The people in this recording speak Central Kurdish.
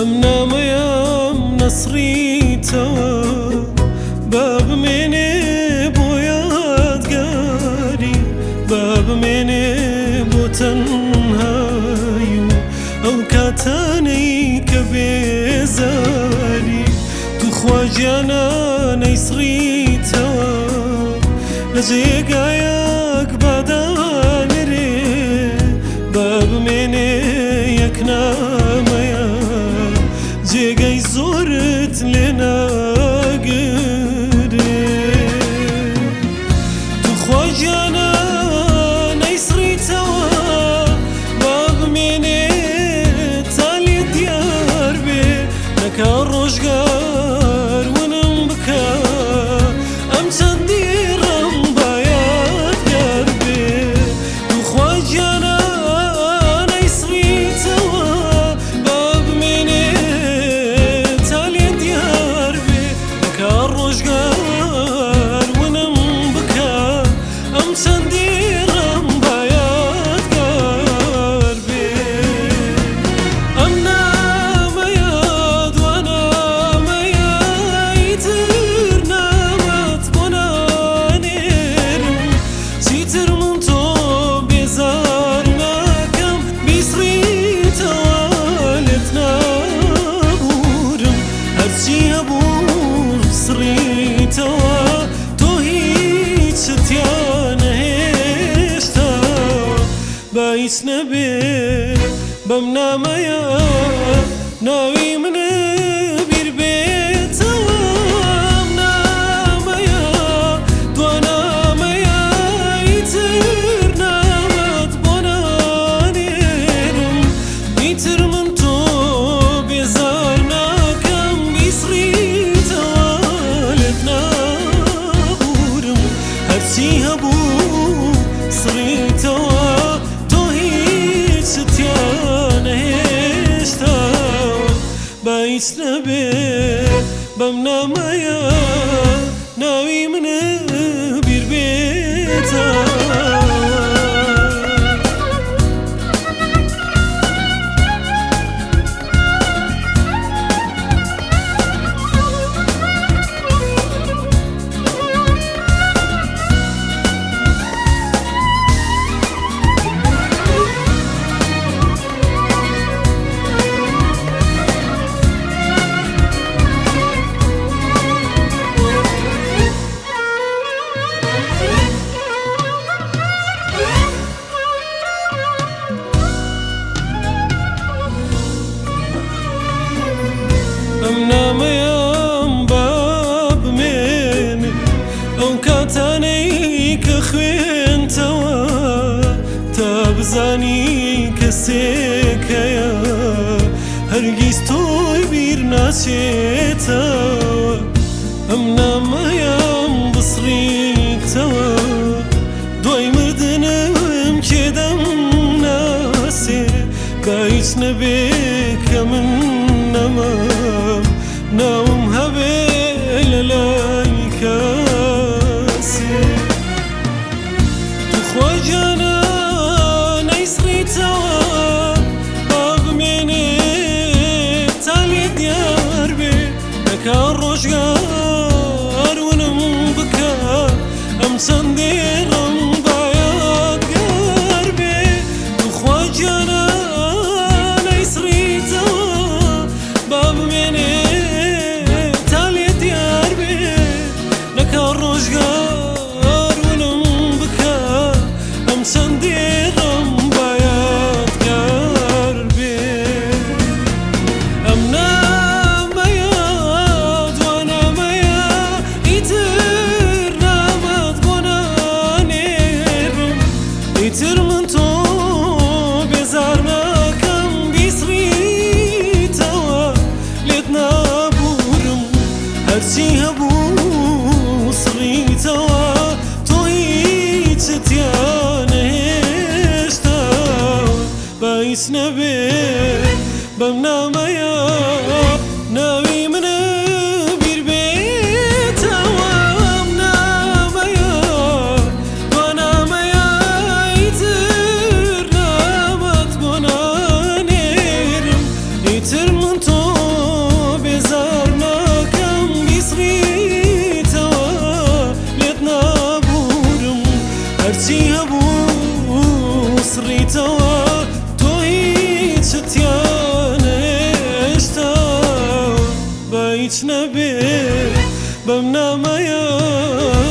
بمنامەیەم نەسڕیتەوە با بمێنێ بۆ یادگاری با بمێنێ بۆ تەنهایی و ئەو کاتانەی کە بێزاری توخوا گیانە نەیسڕیتەوە لە جێگایەک بادانرێ با بمێنێ یەکنامەیە جێگەی زۆرت لێ ناگرێ توخوا گیانە نەیسڕیتەوە با بمێنێ تا لێ دیار بێ نەکا ڕۆژگار ونم بکە ئەم چەندی ڕەم با یادگار بێ توخوا گیانە نەیسڕیتەوە با بمێنێ تا لێ دیار بێ نەکا ڕۆژگار ونم بکە ئەم چەندی ڕەم با یادگار بێ ئەم نامەیە دوانامەیە ئیتر نامەت بۆ نانێرم چیتر من تۆ بێزار ناکەم بیسڕیتەوە لێت نابورم هەرچی هەبوو سڕیتەوە تۆ هیچت یا نەهێشتەوە با هیچ نەبێ بەم نامەیە ناوی منە بیر بێتەوە ئەم نامەیە دوانامەیە ئیتر نامەت بۆ نانێرم ئیتر من تۆ بێزار ناکەم بیسڕیتەوە لێت نابورم هەرچی هەبوو سڕیتەوە تۆ هیچت یا نەهێشتەوە با هیچ نەبێ بەم نامەیە ناوی منە بیر بێتەوە ئەم نامەیەم با بمێنێ ئەو کاتانەی کە خوێنتەوە تا بزانی کەسێک هەیە هەرگیز تۆی بیر ناچێتەوە ئەم نامەیەم بسڕیتەوە دوای مردنم کێدەم ناسێ با هیچ نەبێ کە من نەمام ناوم هەبێ لە لای کەسێ توخوا گیانە نەیسڕیتەوە با بمێنێ تا لێ دیار بێ نەکا ڕۆژگار ونم بکە ئەم چەندێ ڕەم با یادگار بێ توخوا گیانە نەیسڕیتەوە با بمێنێ تا لێ دیار بێ نەکا ڕۆژگار ونم بکە ئەم چەندێ ڕەم با یادگار بێ ئەم نامەیە دوانامەیە ئیتر نامەت بۆ نانێرم ئیتر من تۆ بێزار ناکەم بیسڕیتەوە لێت نابورم هەرچی هەبوو سڕیتەوە تۆ هیچت یا نەهێشتەوە با هیچ نەبێ بەم نامەیە ناوی منە بیر بێتەوە ئەم نامەیە دوانامەیە ئیتر نامەت بۆ نانێرم ئیتر من تۆ bemnamaya